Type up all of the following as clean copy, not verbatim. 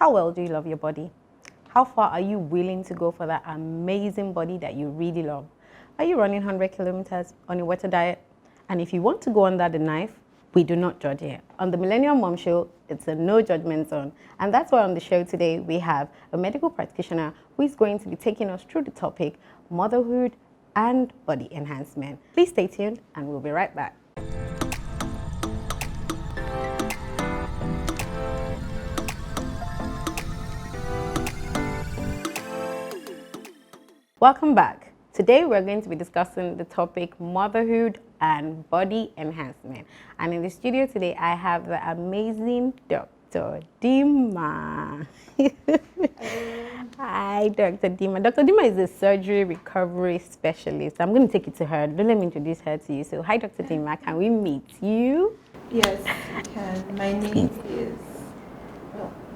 How well do you love your body? How far are you willing to go for that amazing body that you really love? Are you running 100 kilometers on a water diet? And if you want to go under the knife, we do not judge here. On the Millennial Mom Show, it's a no judgment zone. And that's why on the show today, we have a medical practitioner who is going to be taking us through the topic, motherhood and body enhancement. Please stay tuned and we'll be right back. Welcome back. Today we're going to be discussing the topic motherhood and body enhancement. And in the studio today I have the amazing Dr. Dinma. Hi, Dr. Dinma. Dr. Dinma is a surgery recovery specialist. I'm going to take it to her. Don't let me introduce her to you. So hi, Dr. Dinma. Can we meet you? Yes, you can. My name is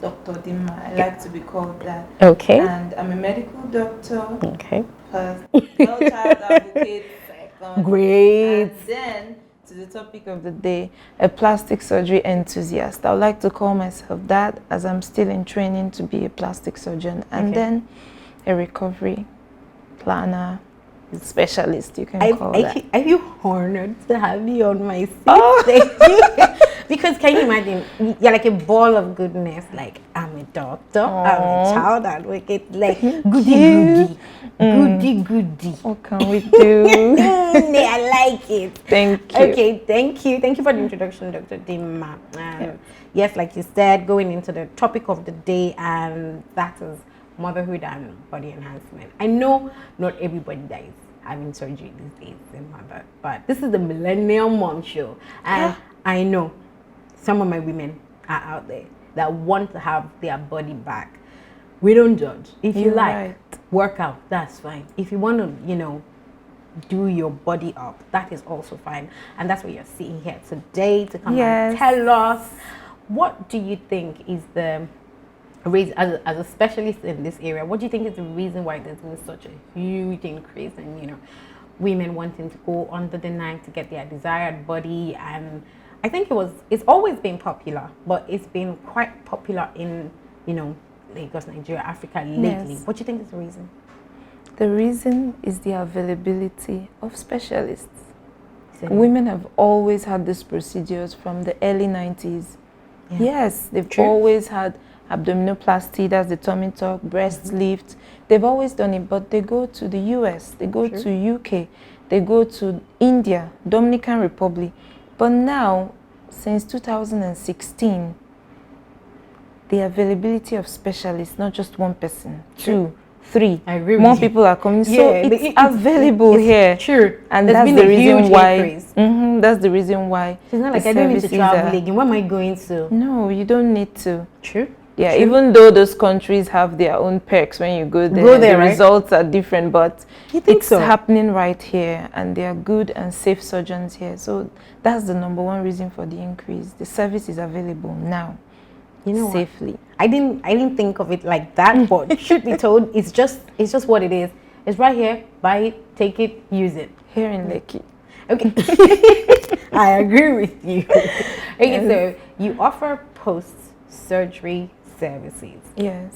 Dr. Dinma. I like to be called that. Okay. And I'm a medical doctor. Okay. First, child advocate, second. Great. And then, to the topic of the day, a plastic surgery enthusiast. I would like to call myself that, as I'm still in training to be a plastic surgeon. And then a recovery planner, specialist, you can call that. I feel honored to have you on my seat. Oh. Thank you. Because can you imagine, you're like a ball of goodness. Like, I'm a doctor, I'm a child advocate, like goody. What can we do? I like it. Thank you. Okay, thank you. Thank you for the introduction, Dr. Dinma. Yes, like you said, going into the topic of the day, and that is motherhood and body enhancement. I know not everybody that is having surgery these days in mother, but this is the Millennial Mom Show, and I know some of my women are out there that want to have their body back. We don't judge. If you like, work out, that's fine. If you want to, do your body up, that is also fine. And that's what you're seeing here today to come and tell us, what do you think is the reason, as a specialist in this area, what do you think is the reason why there's been such a huge increase in, women wanting to go under the knife to get their desired body? And I think it's always been popular, but it's been quite popular in, Lagos, Nigeria, Africa lately. What do you think is the reason? The reason is the availability of specialists. Women have always had these procedures from the early 90s. Yeah. Yes, they've always had abdominoplasty, that's the tummy tuck, breast lift. They've always done it, but they go to the US, they go to UK, they go to India, Dominican Republic. But now, since 2016, the availability of specialists, not just one person, 2, 3, I agree more with people are coming. Yeah, so it's available here. True. And that's the reason why. That's the reason why. It's not like I don't need to travel again. Where am I going to? No, you don't need to. True. Yeah, even though those countries have their own perks when you go there, the results are different, but it's happening right here, and there are good and safe surgeons here. So that's the #1 reason for the increase. The service is available now, safely. What? I didn't think of it like that, but should be told, it's just what it is. It's right here. Buy it, take it, use it. Here in Lekki. Okay. I agree with you. Okay, so you offer post-surgery services. Yes.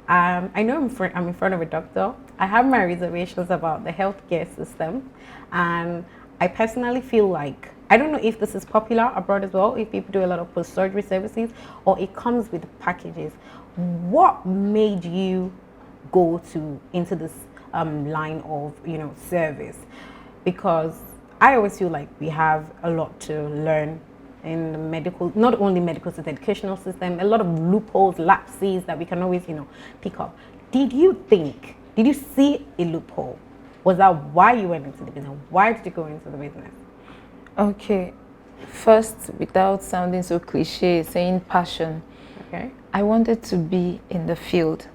I know I'm in front of a doctor. I have my reservations about the healthcare system, and I personally feel like, I don't know if this is popular abroad as well, if people do a lot of post-surgery services, or it comes with packages. What made you go into this line of service? Because I always feel like we have a lot to learn in the medical, not only medical system, educational system, a lot of loopholes, lapses that we can always, pick up. Did you see a loophole? Was that why you went into the business? Why did you go into the business? Okay. First, without sounding so cliche, saying passion. Okay. I wanted to be in the field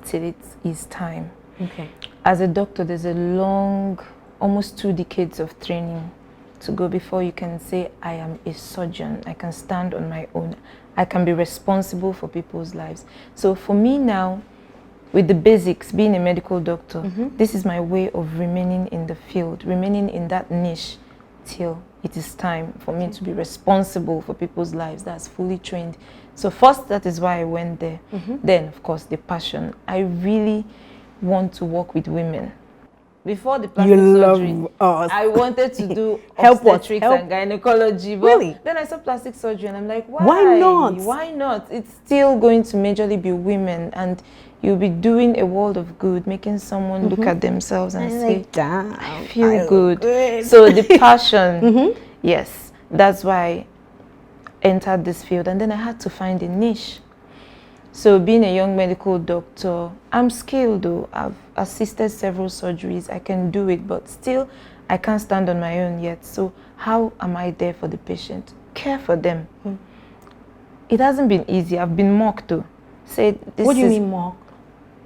till it is time. Okay. As a doctor, there's a long, almost 2 decades of training to go before you can say, I am a surgeon. I can stand on my own. I can be responsible for people's lives. So for me now, with the basics, being a medical doctor, this is my way of remaining in the field, remaining in that niche till it is time for me to be responsible for people's lives. That's fully trained. So first, that is why I went there. Then, of course, the passion. I really want to work with women. Before the plastic surgery, I wanted to do obstetrics and gynecology. But really? Then I saw plastic surgery and I'm like, why not? Why not? It's still going to majorly be women, and you'll be doing a world of good, making someone look at themselves and say, damn, I feel good. So the passion, yes, that's why I entered this field. And then I had to find a niche. So being a young medical doctor, I'm skilled though. I've assisted several surgeries. I can do it, but still I can't stand on my own yet. So how am I there for the patient? Care for them. It hasn't been easy. I've been mocked though. What do you mean mocked?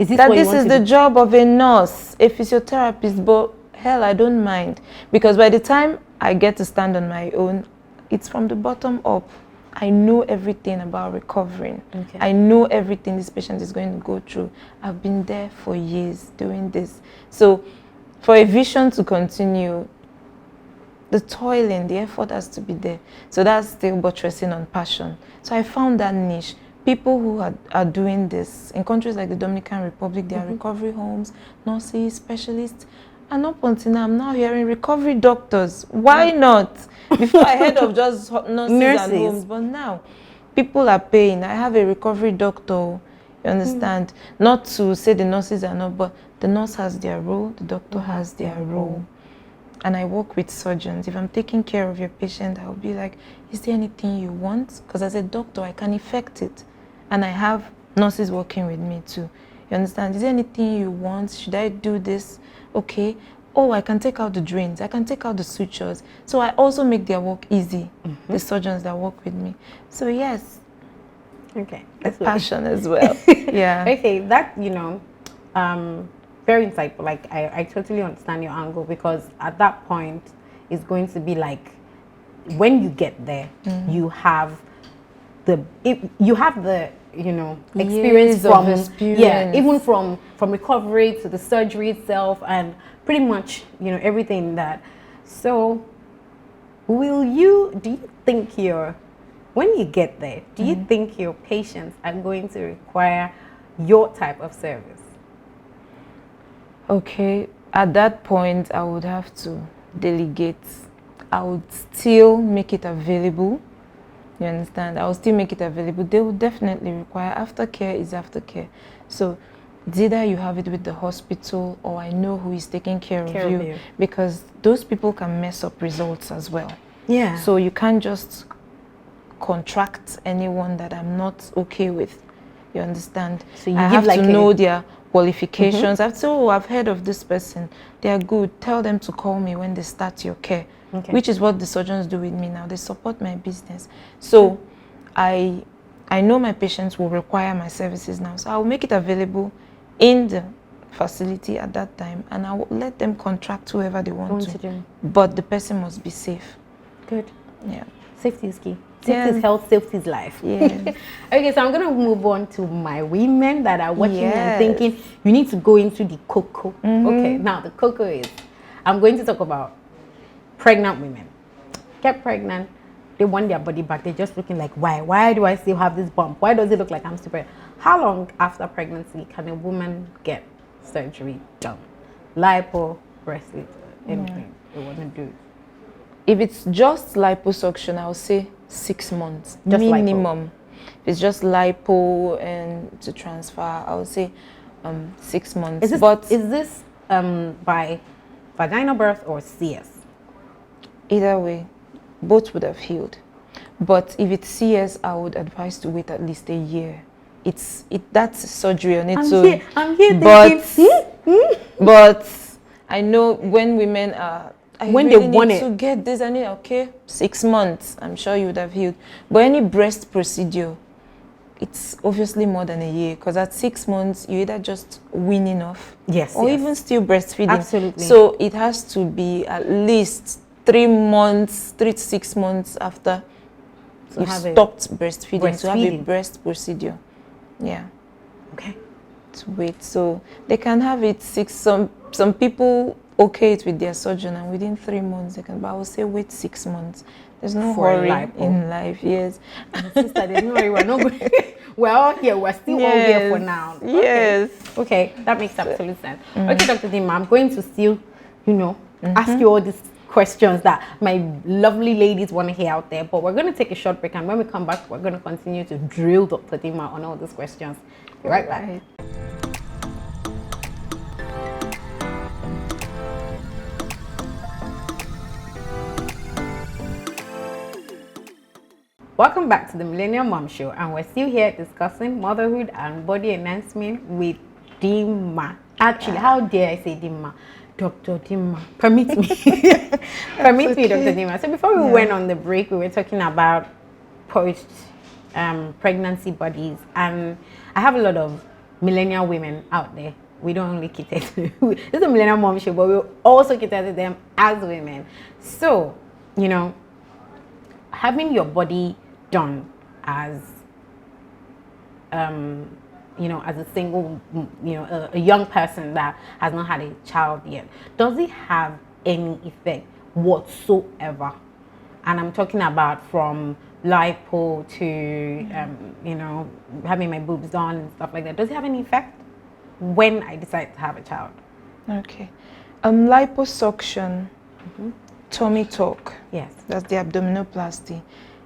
Is this that this is the job of a nurse, a physiotherapist, but hell, I don't mind. Because by the time I get to stand on my own, it's from the bottom up. I know everything about recovering. I know everything this patient is going to go through. I've been there for years doing this. So for a vision to continue, the toiling, the effort has to be there. So that's still buttressing on passion. So I found that niche. People who are doing this in countries like the Dominican Republic, there are recovery homes, nurses, specialists. And up until now, I'm now hearing recovery doctors. Why not? Before I heard of just nurses and homes, but now people are paying. I have a recovery doctor, you understand? Not to say the nurses are not, but the nurse has their role, the doctor has their role. And I work with surgeons. If I'm taking care of your patient, I'll be like, is there anything you want? Because as a doctor, I can effect it. And I have nurses working with me too. You understand? Is there anything you want? Should I do this? Okay. Oh, I can take out the drains. I can take out the sutures. So I also make their work easy, the surgeons that work with me. So yes. Okay. That's passion as well. Yeah. Okay, that, very insightful. Like, I totally understand your angle, because at that point, it's going to be like, when you get there, you have the experience even from recovery to the surgery itself, and pretty much everything that. So do you think when you get there, do you think your patients are going to require your type of service? Okay, at that point I would have to delegate. I would still make it available. You understand? I will still make it available. They will definitely require aftercare is aftercare. So it's either you have it with the hospital, or I know who is taking care of you, because those people can mess up results as well. Yeah. So you can't just contract anyone that I'm not okay with. You understand? So I have to know their qualifications. I've heard of this person. They are good. Tell them to call me when they start your care. Which is what the surgeons do with me now. They support my business. So I know my patients will require my services now. So I will make it available in the facility at that time, and I will let them contract whoever they want to. But the person must be safe. Good. Yeah. Safety is key. Safety is health, safety is life. Yeah. Okay, so I'm going to move on to my women that are watching and thinking, you need to go into the cocoa. Okay, now the cocoa is, I'm going to talk about pregnant women. Get pregnant, they want their body back. They're just looking like, why do I still have this bump? Why does it look like I'm still pregnant? How long after pregnancy can a woman get surgery done? Lipo, breast lift, anything they want to do. If it's just liposuction, I would say 6 months just minimum. Lipo. If it's just lipo and to transfer, I would say 6 months. Is this by vaginal birth or CS? Either way, both would have healed. But if it's CS, I would advise to wait at least a year. That's surgery on its own. I'm here but I know when women are when really they want to get this, I need 6 months. I'm sure you would have healed. But any breast procedure, it's obviously more than a year, because at 6 months you either just weaning off, or even still breastfeeding. Absolutely. So it has to be at least 3 to 6 months after you stopped breastfeeding to have a breast procedure. Yeah. Okay. To wait. So they can have it 6. Some people okay it with their surgeon, and within 3 months they can, but I would say wait 6 months. There's no For hurry lipo. in life, yes. And sister, there's no worry, we're not going. We're all here. We're still all here for now. Yes. Okay, that makes absolute sense. Okay, Dr. Dinma, I'm going to still, ask you all these questions that my lovely ladies want to hear out there. But we're going to take a short break, and when we come back, we're going to continue to drill Dr. Dinma on all these questions. Be right back. Welcome back to the Millennial Mom Show, and we're still here discussing motherhood and body enhancement with Dinma. Actually, how dare I say Dinma? Dr. Dinma. Permit me. Permit me, Dr. Dinma. So before we went on the break, we were talking about post-pregnancy bodies, and I have a lot of millennial women out there. We don't only cater to this is a Millennial Mom Show, but we also cater to them as women. So, having your body done as as a single, a young person that has not had a child yet, does it have any effect whatsoever? And I'm talking about from lipo to having my boobs done and stuff like that. Does it have any effect when I decide to have a child? Okay. Liposuction, tummy tuck, yes, that's the abdominoplasty.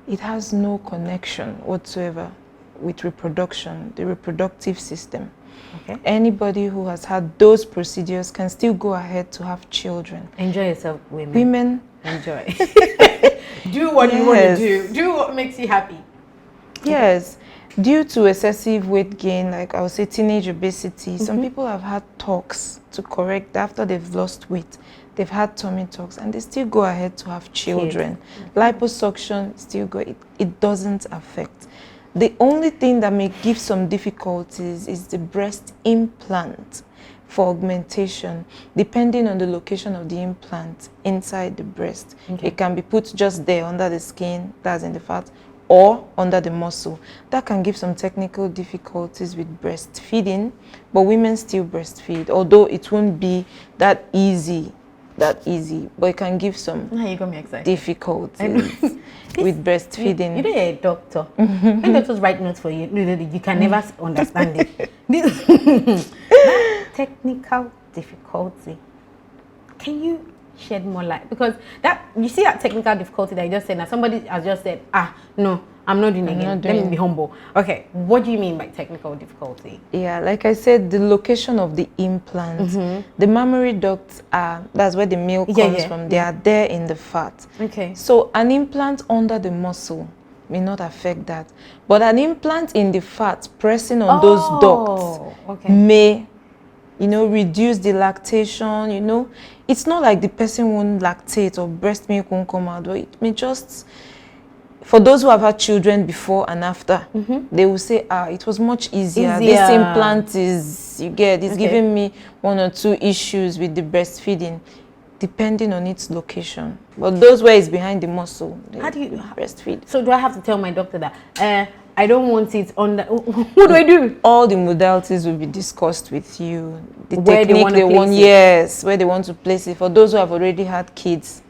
It has no connection whatsoever with reproduction, the reproductive system. Okay. Anybody who has had those procedures can still go ahead to have children. Enjoy yourself, women. Women enjoy. Do what you want to do. Do what makes you happy. Yes. Due to excessive weight gain, like I would say teenage obesity, some people have had talks to correct after they've lost weight. They've had tummy tucks and they still go ahead to have children. Liposuction still go, it doesn't affect. The only thing that may give some difficulties is the breast implant for augmentation, depending on the location of the implant inside the breast. Okay. It can be put just there under the skin, that's in the fat, or under the muscle. That can give some technical difficulties with breastfeeding, but women still breastfeed, although it won't be that easy, but it can give some difficulties with breastfeeding. You're a doctor. When doctors write notes for you, you can never understand it. That technical difficulty, can you shed more light? Because that, you see that technical difficulty that you just said, that somebody has just said, no, I'm not doing it again. Let me be humble. Okay, what do you mean by technical difficulty? Yeah, like I said, the location of the implant, the mammary ducts are, that's where the milk comes from. They are there in the fat. Okay. So an implant under the muscle may not affect that, but an implant in the fat pressing on those ducts may, reduce the lactation. It's not like the person won't lactate or breast milk won't come out, but it may just, for those who have had children before and after, they will say, it was much easier. This implant is, giving me 1 or 2 issues with the breastfeeding, depending on its location. But those where it's behind the muscle, how do you breastfeed? So do I have to tell my doctor that I don't want it on the, what do I do? All the modalities will be discussed with you. The technique they want, where they want to place it. For those who have already had kids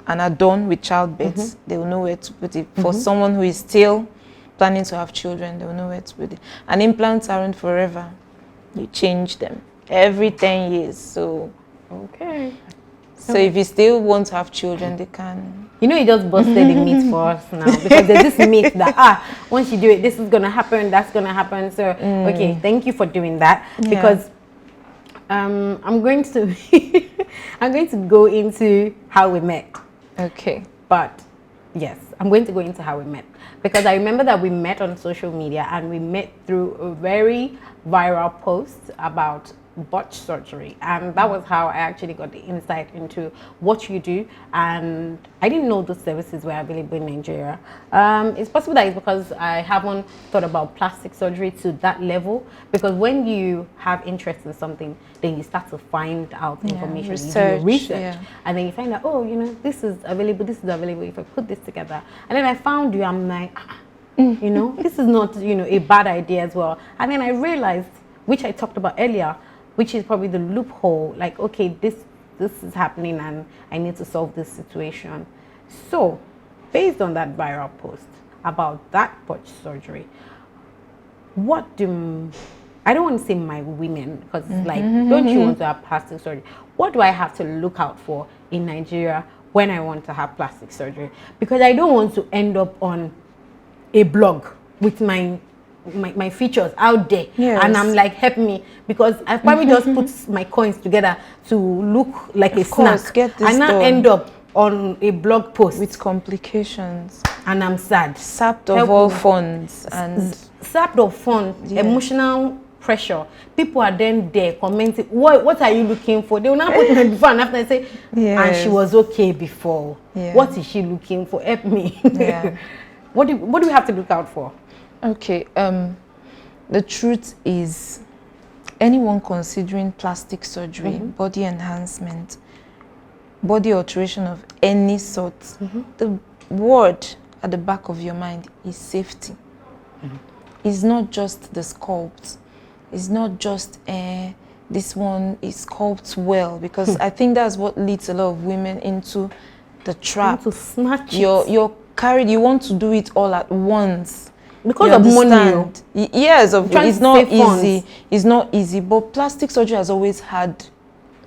and are done with childbirth, they will know where to put it. For someone who is still planning to have children, they will know where to put it. And implants aren't forever. You change them every 10 years. So, so if you still want to have children, they can. You just busted the myth for us now, because there's this myth that once you do it, this is gonna happen, that's gonna happen. So okay, thank you for doing that, because I'm going to I'm going to go into how we met. Okay. But yes, I'm going to go into how we met, because I remember that we met on social media, and we met through a very viral post about butt surgery, and that was how I actually got the insight into what you do. And I didn't know those services were available in Nigeria. It's possible that it's because I haven't thought about plastic surgery to that level, because when you have interest in something, then you start to find out information, research, you do research, and then you find out, this is available, if I put this together. And then I found you, I'm like, this is not a bad idea as well. And then I realized, which I talked about earlier, which is probably the loophole, like, okay, this this is happening and I need to solve this situation. So, based on that viral post about that botch surgery, what do, I don't want to say my women, because like, don't you want to have plastic surgery? What do I have to look out for in Nigeria when I want to have plastic surgery? Because I don't want to end up on a blog with my features out there, and I'm like, help me, because I've probably just put my coins together to look like a snack, and now end up on a blog post with complications, and I'm sad, sapped of all funds, and sapped of funds, emotional pressure. People are then there commenting, what are you looking for? They will not put me before and after and say, and she was okay before. What is she looking for? Help me. What do we have to look out for? Okay, the truth is, anyone considering plastic surgery, body enhancement, body alteration of any sort, the word at the back of your mind is safety. It's not just the sculpt. It's not just this one is sculpted well, because I think that's what leads a lot of women into the trap. To snatch you're carried. You want to do it all at once. Because of money. Yes, it's not easy. It's not easy. But plastic surgery has always had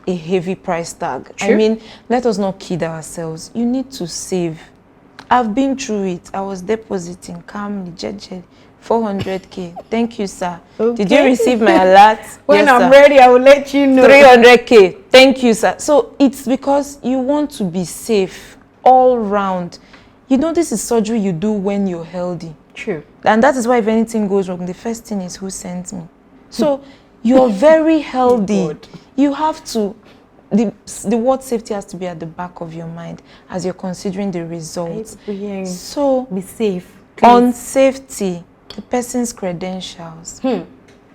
a heavy price tag. True. I mean, let us not kid ourselves. You need to save. I've been through it. I was depositing calmly, 400K. Thank you, sir. Okay. Did you receive my alert? When yes, I'm sir. ready, I will let you know. 300K. Thank you, sir. So it's because you want to be safe all round. You know, this is surgery you do when you're healthy. True. And that is why if anything goes wrong, the first thing is who sent me. So you're very healthy. You have to, the word safety has to be at the back of your mind as you're considering the results. So be safe. Please. On safety, the person's credentials.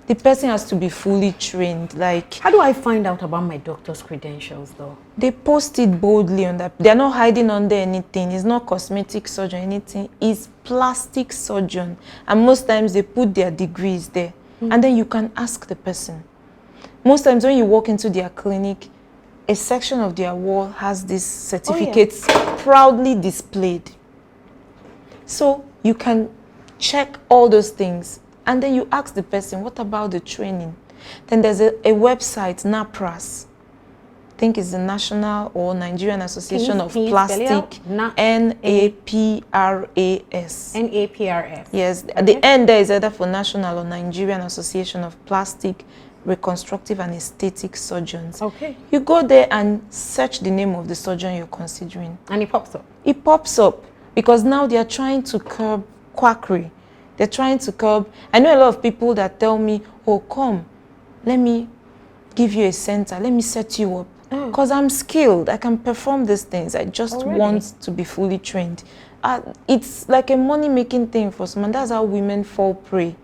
The person has to be fully trained. Like, how do I find out about my doctor's credentials though? They post it boldly on that. They're not hiding under anything. It's not cosmetic surgeon, anything. It's plastic surgeon. And most times they put their degrees there. And then you can ask the person. Most times when you walk into their clinic, a section of their wall has these certificates proudly displayed. So you can check all those things. And then you ask the person, what about the training? Then there's a website, NAPRAS. I think it's the National or Nigerian Association of Plastic. NAPRAS. NAPRS. Yes, at the end there is either for National or Nigerian Association of Plastic, Reconstructive and Aesthetic Surgeons. Okay. You go there and search the name of the surgeon you're considering. And it pops up. It pops up because now they are trying to curb quackery. They're trying to curb. I know a lot of people that tell me, oh, come, let me give you a center. Let me set you up. Because I'm skilled. I can perform these things. I just want to be fully trained. It's like a money-making thing for someone. That's how women fall prey.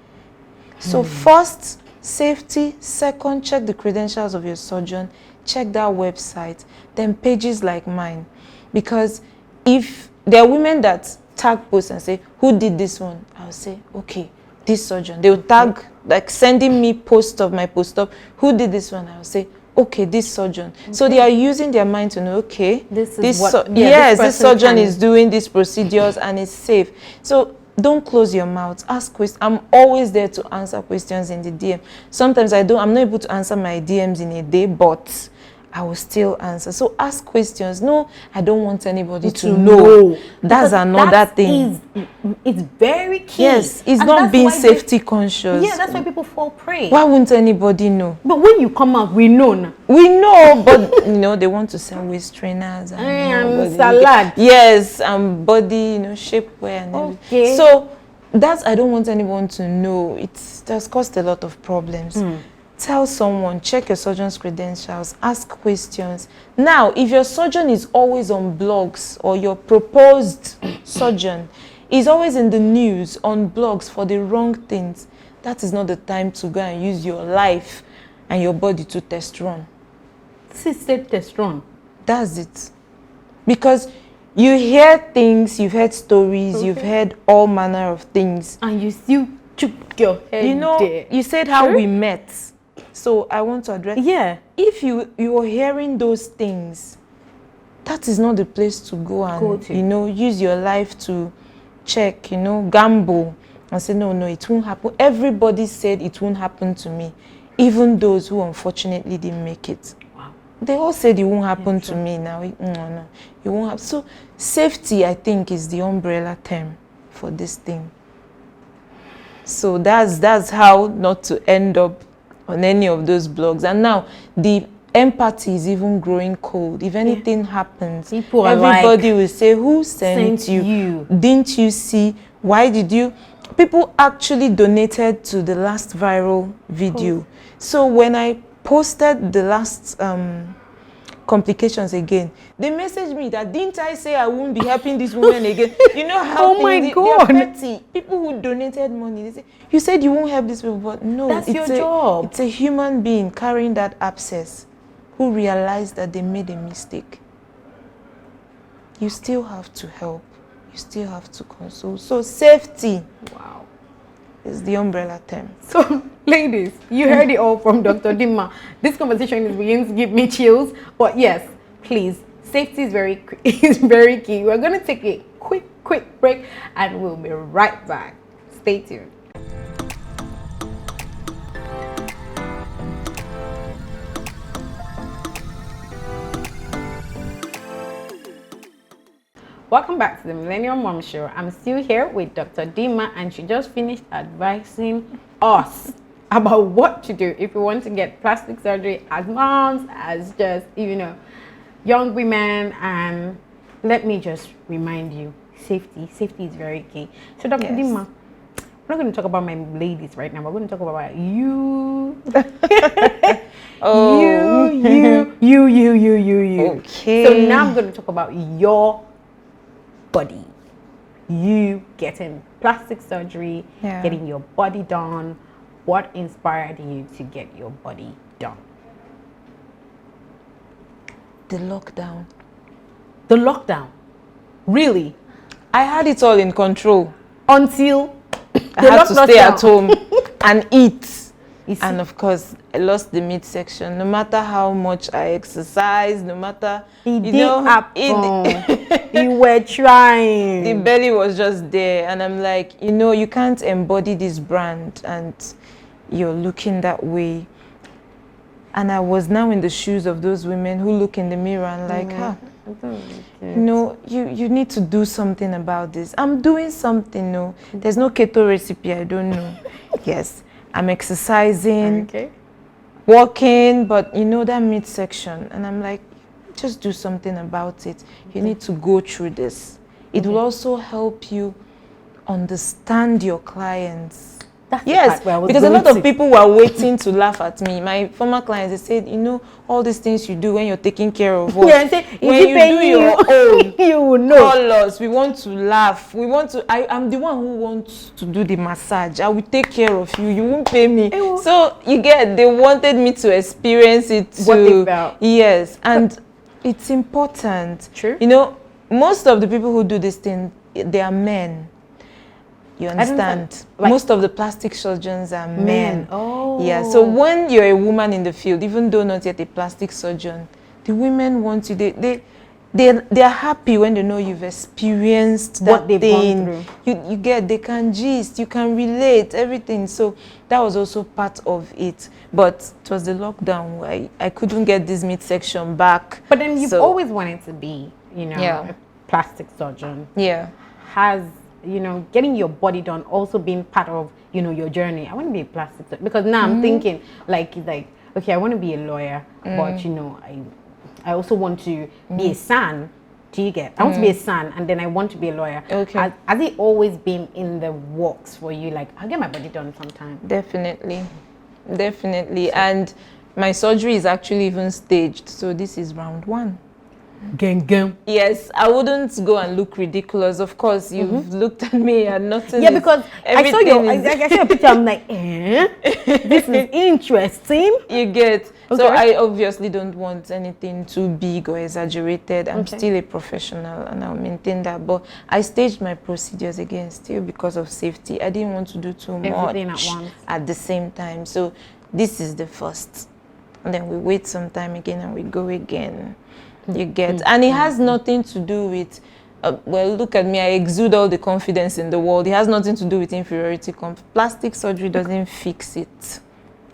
So first, safety. Second, check the credentials of your surgeon. Check that website. Then pages like mine. Because if there are women that tag posts and say, who did this one? I'll say, okay, this surgeon. They will tag, like sending me post of my post-op. Who did this one? I'll say, okay, this surgeon. So they are using their mind to know, okay, this surgeon is doing these procedures and it's safe. So don't close your mouth. Ask questions. I'm always there to answer questions in the DM. Sometimes I'm not able to answer my DMs in a day, but I will still answer. So ask questions. No, I don't want anybody to know. That's another thing. It's very key. Yes, it's not being safety conscious. Yeah, that's why people fall prey. Why wouldn't anybody know? But when you come out, we know now. We know, but you know, they want to sell waist trainers and salad. Yes, and body, shapewear and everything. So that's, I don't want anyone to know. It has caused a lot of problems. Tell someone, check your surgeon's credentials, ask questions. Now, if your surgeon is always on blogs or your proposed surgeon is always in the news on blogs for the wrong things, that is not the time to go and use your life and your body to test run. This is test run. That's it. Because you hear things, you've heard stories, you've heard all manner of things. And you still took your head there. You said how we met. So I want to address. Yeah. If you're hearing those things, that is not the place to go and use your life to check, gamble and say no, it won't happen. Everybody said it won't happen to me, even those who unfortunately didn't make it. Wow. They all said it won't happen to me now. No, it won't happen. So safety, I think, is the umbrella term for this thing. So that's how not to end up on any of those blogs. And now the empathy is even growing cold. If anything happens, everybody will say, who sent you? Didn't you see? Why did you? People actually donated to the last viral video. So when I posted the last complications again, they messaged me that, didn't I say I won't be helping this woman again? You know how God. They're petty. People who donated money, they say, you said you won't help this people, but no, that's your job. It's a human being carrying that abscess who realized that they made a mistake. You still have to help. You still have to console. So safety, wow, is the umbrella term. So ladies, you heard it all from Dr. Dinma. This conversation is beginning to give me chills. But yes, please, safety is very key. We're going to take a quick break and we'll be right back. Stay tuned. Welcome back to the Millennial Mom Show. I'm still here with Dr. Dinma, and she just finished advising us about what to do if you want to get plastic surgery as moms, as just, young women. And let me just remind you, safety is very key. So Dr. Dinma, we're not going to talk about my ladies right now. We're going to talk about you. Oh. You. Okay. So now I'm going to talk about your body. You getting plastic surgery, getting your body done. What inspired you to get your body done? The lockdown. The lockdown? Really? I had it all in control. Until I had to stay at home and eat. And of course, I lost the midsection. No matter how much I exercised, no matter... You were trying. The belly was just there. And I'm like, you can't embody this brand and you're looking that way. And I was now in the shoes of those women who look in the mirror and like, you need to do something about this. I'm doing something, no. There's no keto recipe, I don't know. Yes. I'm exercising, walking, but that midsection. And I'm like, just do something about it. You need to go through this. It will also help you understand your clients. Yes, because a lot of people were waiting to laugh at me. My former clients, they said, all these things you do when you're taking care of us. When you do your own, you will know. Call us. We want to laugh. I'm the one who wants to do the massage. I will take care of you. You won't pay me. So they wanted me to experience it too. What they felt. Yes, and it's important. True. Most of the people who do this thing, they are men. You understand? Most of the plastic surgeons are men. Oh. Yeah. So when you're a woman in the field, even though not yet a plastic surgeon, the women want you. They're happy when they know you've experienced that thing. They can gist, you can relate, everything. So that was also part of it. But it was the lockdown where I couldn't get this midsection back. But then you've always wanted to be, a plastic surgeon. Yeah. Has getting your body done also been part of, your journey? I want to be a plastic surgeon because now I'm thinking like, okay, I want to be a lawyer, but I also want to be a son. Do you get? I want to be a son, and then I want to be a lawyer. Okay. Has it always been in the works for you? Like, I'll get my body done sometime. Definitely. And my surgery is actually even staged. So this is round 1. Gang. Yes, I wouldn't go and look ridiculous. Of course, you've looked at me and nothing. Yeah, because I saw your picture. I'm like, this is interesting. You get. Okay. So I obviously don't want anything too big or exaggerated. I'm still a professional and I'll maintain that. But I staged my procedures again still because of safety. I didn't want to do too much at once at the same time. So this is the first. And then we wait some time again and we go again. You get, and it has nothing to do with, well, look at me, I exude all the confidence in the world. It has nothing to do with inferiority. Plastic surgery doesn't fix it.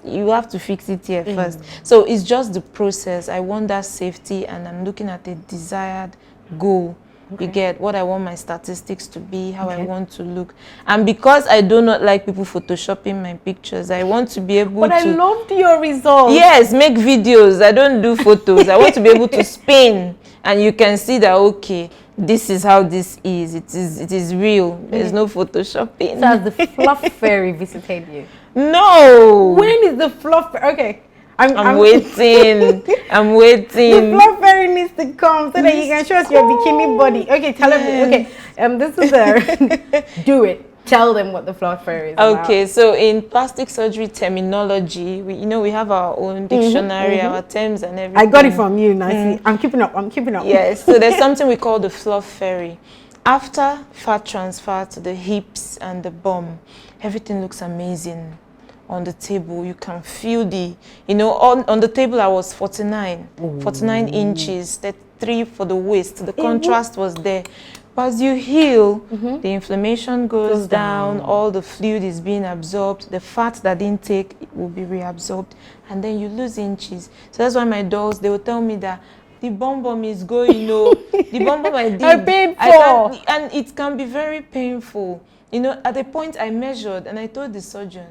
You have to fix it here first. So it's just the process. I want that safety, and I'm looking at a desired goal. You get what I want my statistics to be, how I want to look. And because I do not like people photoshopping my pictures, I want to be able to... But I loved your results. Yes, make videos. I don't do photos. I want to be able to spin, and you can see that, okay, this is how this is. It is real. There's no photoshopping. So has the fluff fairy visited you? No. When is the fluff fairy? Okay. I'm waiting. I'm waiting. The fluff fairy needs to come so that you can show us your bikini body. Okay, tell them. Okay, this is the do it. Tell them what the fluff fairy is about. Okay, so in plastic surgery terminology, we have our own dictionary, our terms and everything. I got it from you, Nancy. I'm keeping up. Yes, so there's something we call the fluff fairy. After fat transfer to the hips and the bum, everything looks amazing. On the table, you can feel the, on the table I was 49 inches, 33 for the waist. The contrast was there. But as you heal, the inflammation goes down, all the fluid is being absorbed, the fat that didn't take will be reabsorbed, and then you lose inches. So that's why my dolls, they will tell me that the bum is going, the bum I did. And it can be very painful. At the point I measured and I told the surgeon,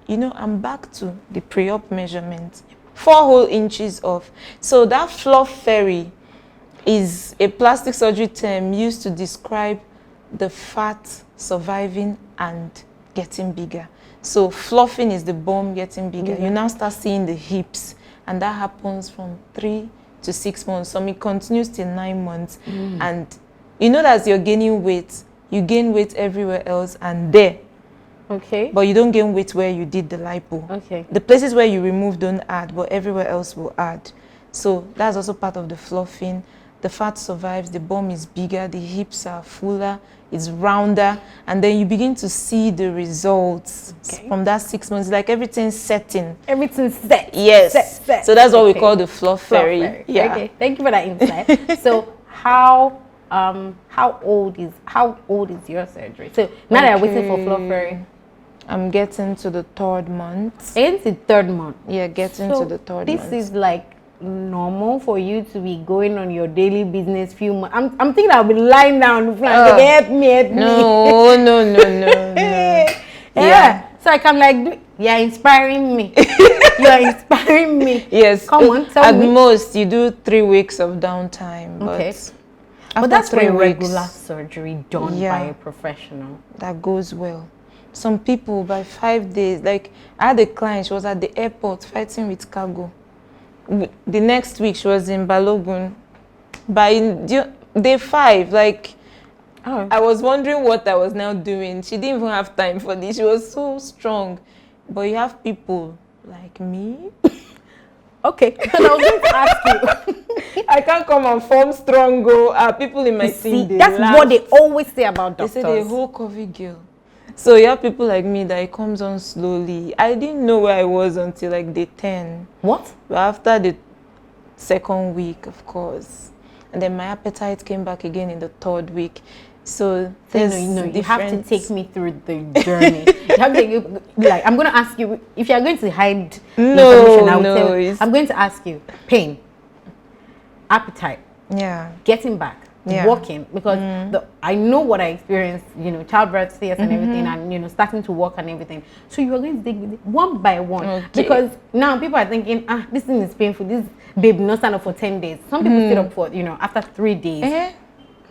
I'm back to the pre-op measurement, 4 whole inches off. So that fluff fairy is a plastic surgery term used to describe the fat surviving and getting bigger. So fluffing is the bum getting bigger. You now start seeing the hips, and that happens from 3 to 6 months. So it continues till 9 months. And that as you're gaining weight, you gain weight everywhere else and there. Okay. But you don't gain weight where you did the lipo. Okay. The places where you remove don't add, but everywhere else will add. So that's also part of the fluffing. The fat survives, the bum is bigger, the hips are fuller, it's rounder, and then you begin to see the results from that 6 months. Like everything's setting. Everything's set. Yes. Set. So that's what we call the fluff fairy. Yeah. Okay. Thank you for that insight. So how old is your surgery? So now that I'm waiting for fluff fairy. I'm getting to the 3rd month. It's the 3rd month. Yeah, getting to the 3rd month. This is like normal for you to be going on your daily business few months. I'm thinking I'll be lying down on the floor. Help me. No. Yeah. So I can like, you're inspiring me. You're inspiring me. Yes. Come on, tell me. At most, you do 3 weeks of downtime. But that's for 3 a weeks, regular surgery done by a professional. That goes well. Some people by 5 days, like I had a client, she was at the airport fighting with cargo. The next week she was in Balogun. By day 5, like I was wondering what I was now doing. She didn't even have time for this. She was so strong. But you have people like me. Okay, and I was going to ask you. I can't come and form strong people in my team. That's what they always say about doctors. They say the whole Curvygirl. So you have people like me that it comes on slowly. I didn't know where I was until like day 10. What? But after the 2nd week, of course. And then my appetite came back again in the 3rd week. So you have to take me through the journey. You have to like, I'm going to ask you, if you're going to hide information, I'm going to ask you, pain, appetite, getting back, walking, because I know what I experienced, childbirth, CS and everything, and starting to walk and everything. So you are going to take it one by one, because now people are thinking, this thing is painful. This babe not stand up for 10 days. Some people sit up for after 3 days.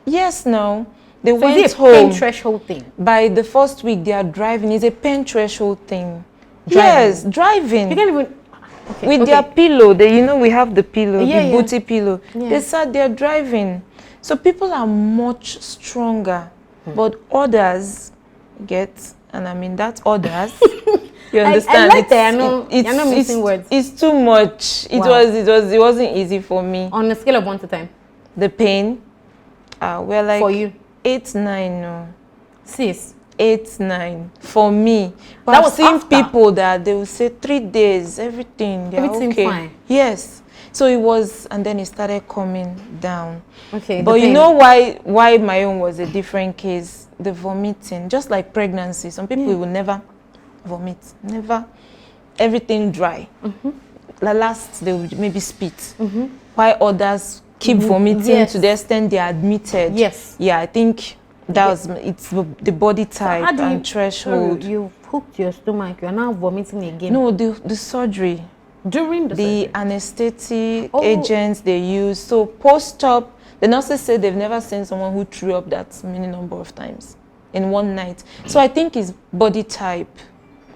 Yes, no. They so went is it a home. pain threshold thing? By the 1st week, they are driving. It's a pain threshold thing. Yes, driving. You can't even. With their pillow, we have the pillow, the booty pillow. Yeah. They sat there driving. So people are much stronger, but others and I mean that's others. You understand? I like that. You're not missing words. It's too much. It wasn't easy for me. On a scale of 1 to 10, the pain, we're like for you 8, 9, no. 6. 8, 9 for me. But That I've was seen after. people that they will say 3 days, everything, they're Everything's okay. fine. Yes. So it was, and then it started coming down. Okay. But you know why my own was a different case? The vomiting, just like pregnancy. Some people will never vomit, never. Everything dry. The last they would maybe spit. While others keep vomiting to the extent they are admitted. Yes. Yeah, I think that was it's the body type and threshold. So you hooked your stomach. You are now vomiting again. No, the surgery. During the surgery. Anesthetic agents they use. So post-op, the nurses say they've never seen someone who threw up that many number of times in one night. So I think it's body type.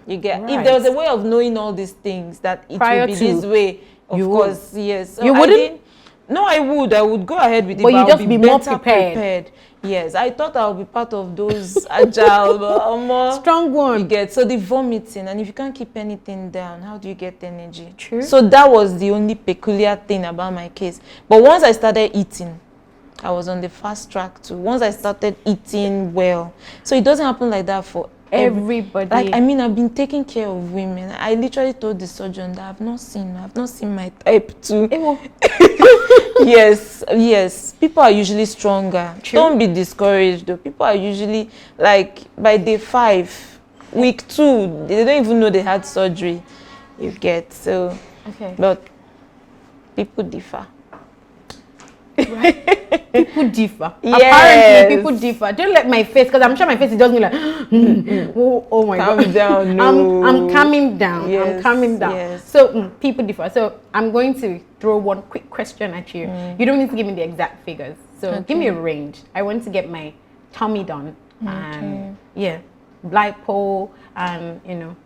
You get if there was a way of knowing all these things that it would be this way. Of course, yes. So you wouldn't? No, I would go ahead with it, but you just be more better prepared. Yes, I thought I would be part of those agile, but more strong one. You get so the vomiting, and if you can't keep anything down, how do you get energy? True. So that was the only peculiar thing about my case. But once I started eating, I was on the fast track too. Once I started eating well, so it doesn't happen like that for everybody. Like, I mean, I've been taking care of women. I literally told the surgeon that I've not seen my type 2. yes. People are usually stronger. True. Don't be discouraged though. People are usually like by day 5, week 2, they don't even know they had surgery. You get so. Okay. But people differ. Right. People differ. Yes. Apparently, people differ. Don't let my face, because I'm sure my face is just going like, oh my God. Calm down. No. I'm calming down. Yes. I'm calming down. Yes. So people differ. So I'm going to throw one quick question at you. You don't need to give me the exact figures. So give me a range. I want to get my tummy done. And lipo, and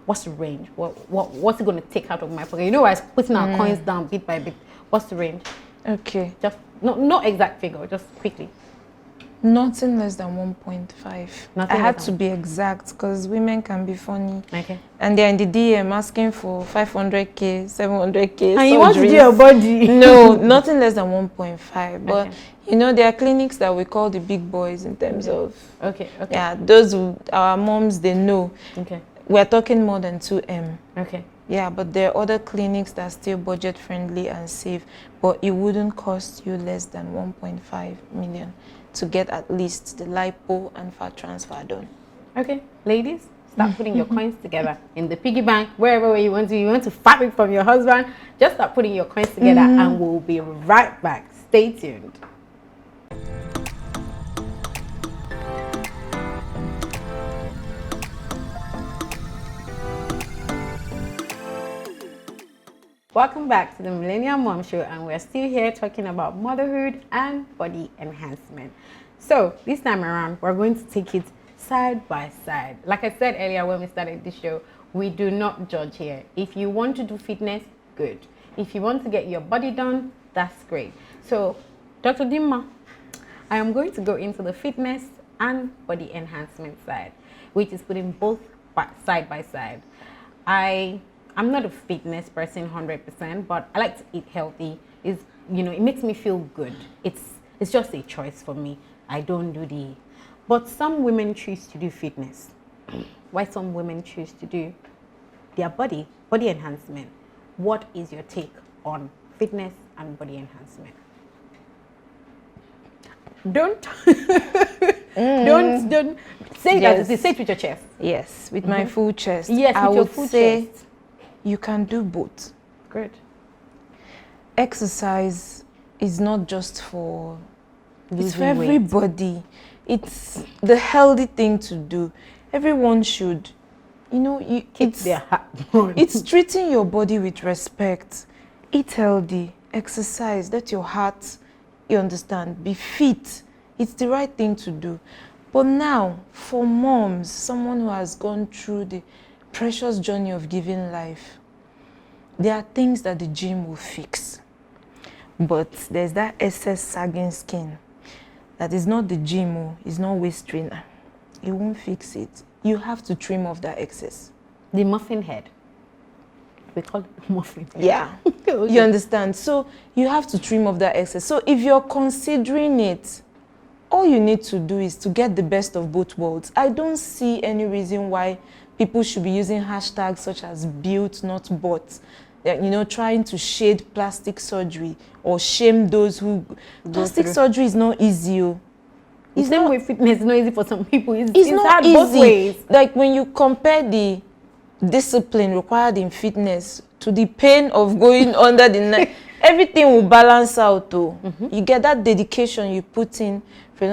what's the range? What's it going to take out of my pocket? You know, I was putting our coins down bit by bit. What's the range? Okay. Just not exact figure, just quickly. Nothing less than 1.5. I had to be exact because women can be funny. Okay. And they're in the DM asking for 500k, 700k. And you want to do your body? No, nothing less than 1.5. But you know, there are clinics that we call the big boys in terms of. Okay. Yeah, those our moms, they know. Okay. We're talking more than 2M. Okay. Yeah, but there are other clinics that are still budget friendly and safe, but it wouldn't cost you less than 1.5 million to get at least the lipo and fat transfer done. Okay, ladies, start putting your coins together in the piggy bank, wherever you want to. You want to fap it from your husband, just start putting your coins together and we'll be right back. Stay tuned. Welcome back to the Millennial Mom Show, and we're still here talking about motherhood and body enhancement. So this time around, we're going to take it side by side. Like I said earlier when we started the show, we do not judge here. If you want to do fitness, good. If you want to get your body done, that's great. So Dr. Dinma, I am going to go into the fitness and body enhancement side, which is putting both side by side. I'm not a fitness person 100%, but I like to eat healthy. It makes me feel good. It's just a choice for me. I don't do but some women choose to do fitness. Why some women choose to do their body enhancement? What is your take on fitness and body enhancement? Don't say that. Say it with your chest. Yes, with my full chest. Yes, I with your would full say chest. You can do both. Good. Exercise is not just for it's for weight. Everybody. It's the healthy thing to do. Everyone should, keep their heart. It's treating your body with respect. Eat healthy, exercise, let your heart, you understand, be fit. It's the right thing to do. But now, for moms, someone who has gone through the precious journey of giving life, there are things that the gym will fix. But there's that excess sagging skin that is not the gym, it's not waist trainer. It won't fix it. You have to trim off that excess. The muffin head. We call it muffin head. Yeah. You understand? So you have to trim off that excess. So if you're considering it, all you need to do is to get the best of both worlds. I don't see any reason why people should be using hashtags such as built, not bought. You know, trying to shade plastic surgery or shame those who... Plastic surgery is not easy. It's same way fitness is not easy for some people. It's not hard easy. Both ways. Like when you compare the discipline required in fitness to the pain of going under the knife, everything will balance out though. You get that dedication you put in.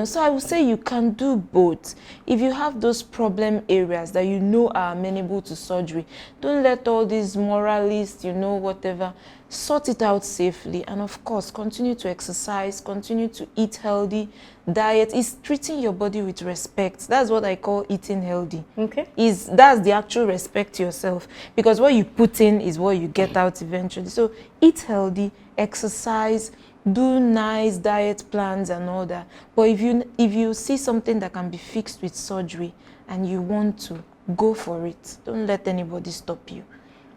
So I would say you can do both. If you have those problem areas that you know are amenable to surgery, don't let all these moralists, you know, whatever, sort it out safely. And of course, continue to exercise, continue to eat healthy. Diet is treating your body with respect. That's what I call eating healthy. Okay. That's the actual respect to yourself, because what you put in is what you get out eventually. So eat healthy, exercise, do nice diet plans and all that. But if you see something that can be fixed with surgery and you want to, go for it. Don't let anybody stop you.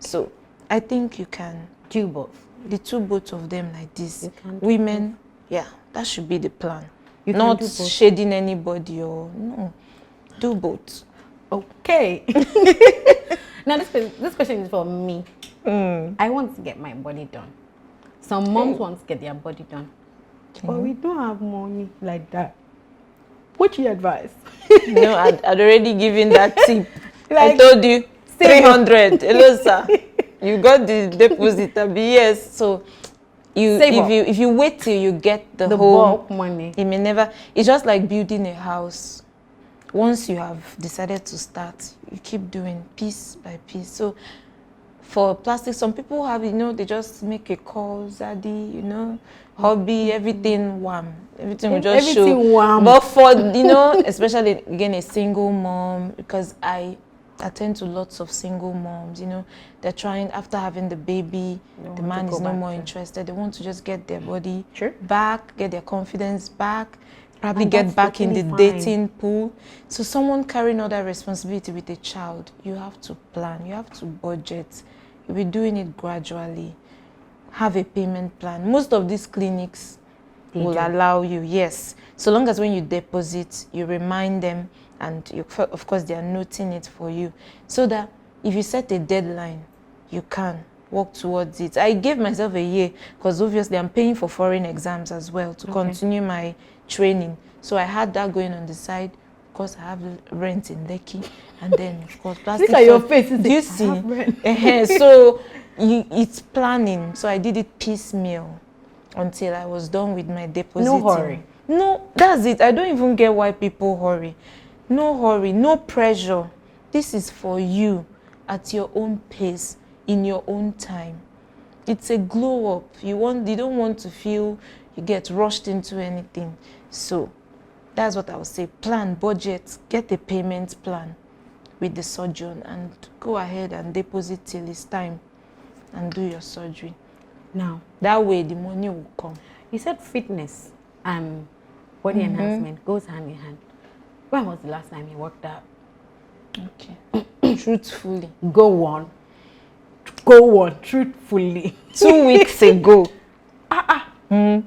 So I think you can do both. Both of them like this. Women, yeah, that should be the plan. You not shading anybody or no. Do both. Okay. Now this question is for me. I want to get my body done. Some moms want to get their body done, but we don't have money like that. What do you advise? No, I'd already given that tip. Like, I told you 300. Hello, sir. You got the deposit, yes. So if you wait till you get the whole bulk money, it may never. It's just like building a house. Once you have decided to start, you keep doing piece by piece. So for plastic, some people have, you know, they just make a call, Zaddy, you know, hobby, everything wham. Everything will just show. Wham. But for, you know, especially, again, a single mom, because I attend to lots of single moms, you know, they're trying, after having the baby, the man is no more interested. They want to just get their body back, get their confidence back, probably get back in the dating pool. So someone carrying all that responsibility with a child, you have to plan, you have to budget. You'll be doing it gradually. Have a payment plan. Most of these clinics will allow you, yes. So long as when you deposit, you remind them, and you, of course they are noting it for you. So that if you set a deadline, you can work towards it. I gave myself a year because obviously I'm paying for foreign exams as well to continue my training. So I had that going on the side. Of course, I have rent in Lekki, and then of course plastic. Look at your face. Do you see? So it's planning. So I did it piecemeal until I was done with my depositing. No hurry. No, that's it. I don't even get why people hurry. No hurry, no pressure. This is for you at your own pace, in your own time. It's a glow up. You don't want to feel you get rushed into anything. So that's what I would say. Plan, budget, get a payment plan with the surgeon, and go ahead and deposit till it's time and do your surgery. Now, that way the money will come. You said fitness and body enhancement goes hand in hand. When was the last time you worked out? Okay. Truthfully. Go on, truthfully. 2 weeks ago. 2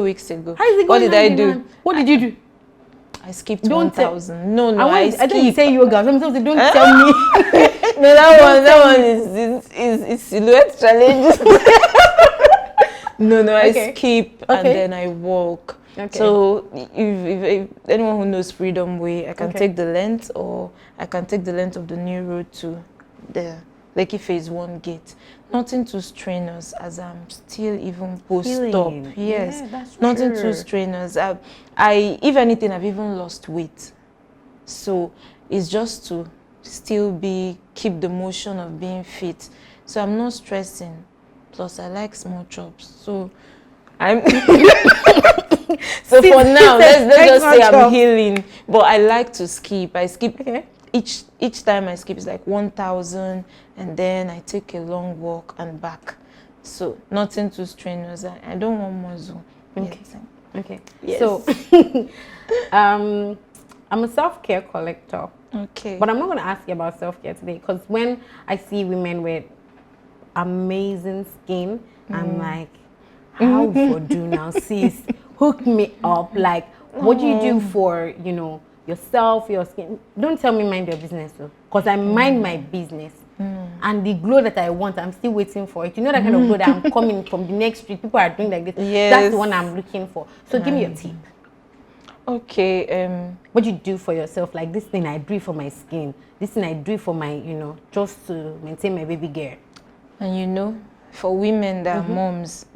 weeks ago. How is it going? What did I do? What did you do? I skipped 1,000. No, I thought you say yoga. Sometimes they don't tell me. No, that one is silhouette challenge. No, I skip and then I walk. Okay. So if anyone who knows Freedom Way, I can take the length, or I can take the length of the new road to the Lekki Phase 1 gate. Nothing too strenuous, as I'm still even post-op. Yes, yeah, that's nothing true. too strenuous. I if anything, I've even lost weight. So it's just to still keep the motion of being fit. So I'm not stressing. Plus, I like small chops. So I'm. So for now, let's just say I'm healing. But I like to skip. I skip. Okay. Each time I skip is like 1,000, and then I take a long walk and back. So nothing too strenuous. I don't want muscle. Okay. Okay. Yes. So I'm a self-care collector. Okay. But I'm not going to ask you about self-care today, because when I see women with amazing skin, I'm like, how for do now, sis? Hook me up. Like, What do you do for, yourself, your skin? Don't tell me mind your business, because I mind my business. And the glow that I want, I'm still waiting for it. You know that kind of glow that I'm coming from the next street. People are doing like this. Yes. That's the one I'm looking for. So give me your tip. Okay. What do you do for yourself? Like this thing I do for my skin. This thing I do for my, just to maintain my baby girl. And for women that are moms,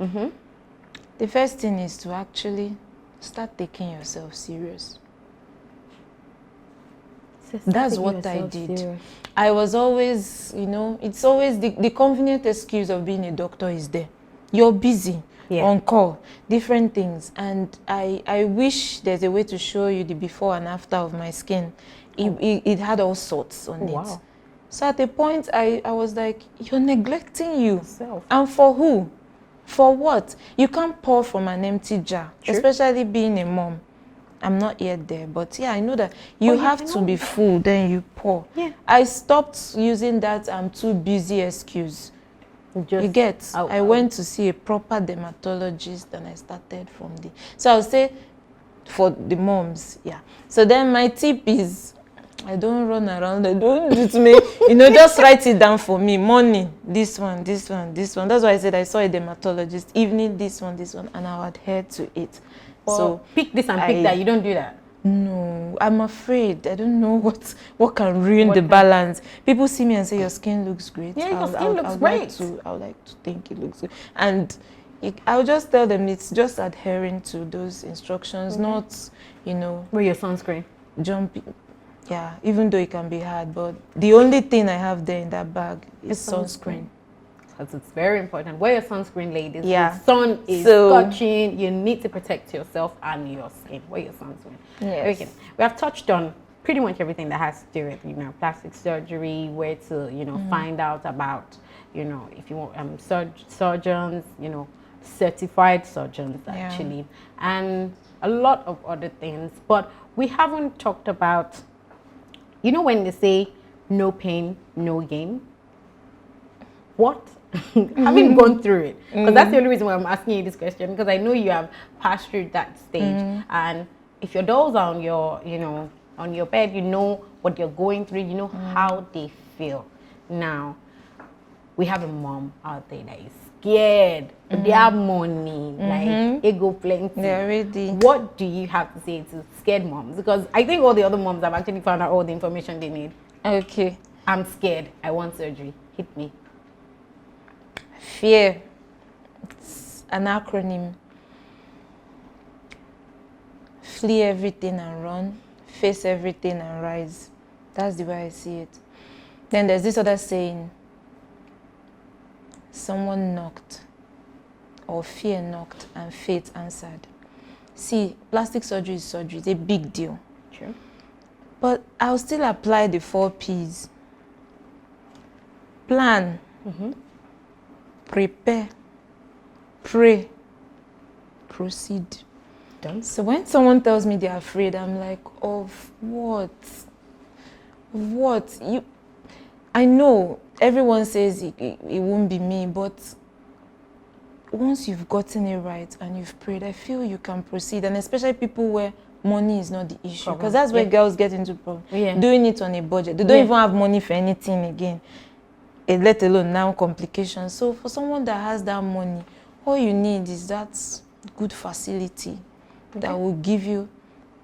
the first thing is to actually start taking yourself serious. That's what I did. Serious. I was always, it's always the convenient excuse of being a doctor is there. You're busy, on call, different things. And I wish there's a way to show you the before and after of my skin. It had all sorts on it. Wow. So at a point, I was like, you're neglecting yourself. And for who? For what? You can't pour from an empty jar, especially being a mom. I'm not yet there, but I know that you have to be full, then you pour. Yeah. I stopped using that I'm too busy excuse. You get? I went to see a proper dermatologist and I started from there. So I'll say for the moms, So then my tip is, I don't run around, I don't do to me, just write it down for me. Morning, this one, this one, this one. That's why I said I saw a dermatologist. Evening, this one, and I'll adhere to it. So pick this and pick that. You don't do that? No, I'm afraid. I don't know what can ruin the balance. People see me and say your skin looks great. Yeah, your skin looks great. I would like to think it looks good. And I'll just tell them it's just adhering to those instructions, not, Wear your sunscreen. Jumping. Yeah, even though it can be hard, but the only thing I have there in that bag is sunscreen. Because it's very important. Wear your sunscreen, ladies. The sun is scorching. You need to protect yourself and your skin. Wear your sunscreen. Yes. Okay. We have touched on pretty much everything that has to do with, plastic surgery, where to, find out about, if you want surgeons, certified surgeons actually, and a lot of other things. But we haven't talked about, when they say no pain, no gain. What? Having gone through it, because that's the only reason why I'm asking you this question, because I know you have passed through that stage, and if your dolls are on your, on your bed, you know what you're going through, you know how they feel. Now, we have a mom out there that is scared. They have money, like ego plenty. They're ready. What do you have to say to scared moms? Because I think all the other moms have actually found out all the information they need. Okay. I'm scared. I want surgery. Hit me. Fear. It's an acronym. Flee everything and run. Face everything and rise. That's the way I see it. Then there's this other saying. Someone knocked, or fear knocked, and fate answered. See, plastic surgery is surgery. It's a big deal. Sure. But I'll still apply the 4 Ps. Plan. Prepare. Pray. Proceed. Done. So when someone tells me they're afraid, I'm like, of what? What? I know everyone says it won't be me, but once you've gotten it right and you've prayed, I feel you can proceed. And especially people where money is not the issue, because that's where girls get into problems. Doing it on a budget. They don't even have money for anything again, let alone now complications. So for someone that has that money, all you need is that good facility that will give you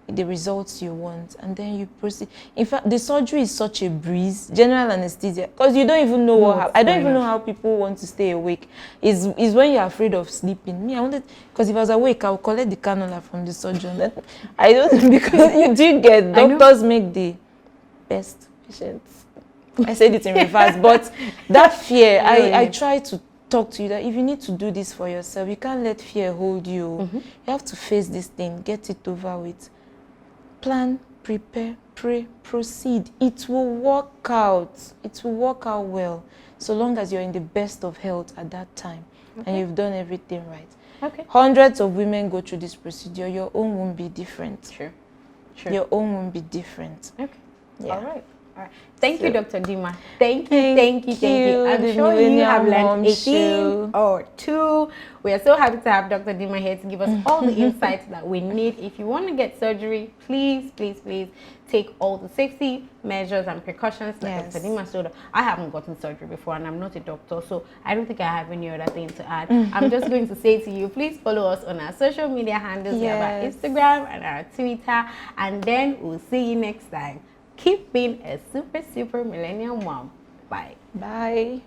the results you want, and then you proceed. In fact, the surgery is such a breeze, general anesthesia, because you don't even know what happened. I don't even know how people want to stay awake. Is when you're afraid of sleeping. Me, I wanted, because if I was awake, I would collect the cannula from the surgeon. Then I don't, because you do get, doctors make the best patients. I said it in reverse, but that fear, I try to talk to you that if you need to do this for yourself, you can't let fear hold you. You have to face this thing, get it over with. Plan, prepare, pray, proceed. It will work out. It will work out well, so long as you're in the best of health at that time and you've done everything right. Hundreds of women go through this procedure. Your own won't be different. Sure. Your own won't be different. All right. All right. Thank you, Dr. Dinma. Thank you. I'm the sure you have learned a Show. thing or two. We are so happy to have Dr. Dinma here to give us all the insights that we need. If you want to get surgery, please take all the safety measures and precautions that Dr. Dinma showed. I haven't gotten surgery before and I'm not a doctor, so I don't think I have any other thing to add. I'm just going to say to you, please follow us on our social media handles. We have our Instagram and our Twitter, and then we'll see you next time. Keep being a super millennial mom. Bye. Bye.